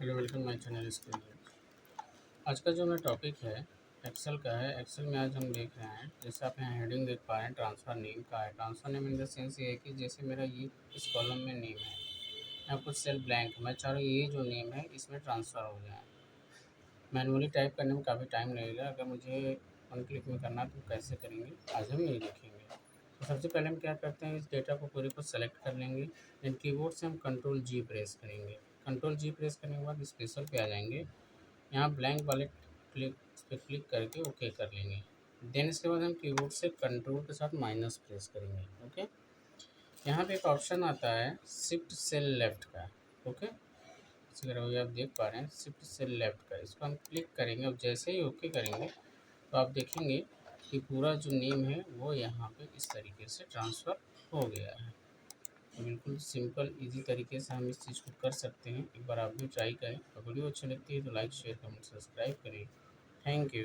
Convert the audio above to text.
Hello, welcome my channel skill. आज का जो मेरा टॉपिक है एक्सेल का है। एक्सेल में आज हम देख रहे हैं, जैसे आप यहाँ हेडिंग देख पा रहे हैं, ट्रांसफ़र नेम का है। Transfer name in the sense ये है कि जैसे मेरा ये इस कॉलम में नेम है, यहाँ कुछ सेल ब्लैंक है, मैं चाह रहा हूँ ये जो नेम है इसमें ट्रांसफ़र हो जाए। मैनुअली टाइप करने में काफ़ी टाइम लगेगा, अगर मुझे वन क्लिक में करना तो कैसे करेंगे आज हम यही देखेंगे। तो सबसे पहले हम क्या करते हैं, इस डेटा को पूरे को सेलेक्ट कर लेंगे। देन कीबोर्ड से हम कंट्रोल जी प्रेस करेंगे। कंट्रोल जी प्रेस करने के बाद स्पेशल पे आ जाएंगे, यहाँ ब्लैंक वाले क्लिक इस पर क्लिक करके ओके कर लेंगे। देन इसके बाद हम कीबोर्ड से कंट्रोल के साथ माइनस प्रेस करेंगे। ओके, यहाँ पे एक ऑप्शन आता है शिफ्ट सेल लेफ्ट का। ओके, इसी तरह ये आप देख पा रहे हैं शिफ्ट सेल लेफ्ट का, इसको हम क्लिक करेंगे और जैसे ही ओके करेंगे तो आप देखेंगे कि पूरा जो नेम है वो यहाँ पे इस तरीके से ट्रांसफ़र हो गया है। तो बिल्कुल सिंपल इजी तरीके से हम इस चीज़ को कर सकते हैं। एक बार आप भी ट्राई करें। और वीडियो अच्छी लगती है तो लाइक शेयर कमेंट सब्सक्राइब करें। Thank you.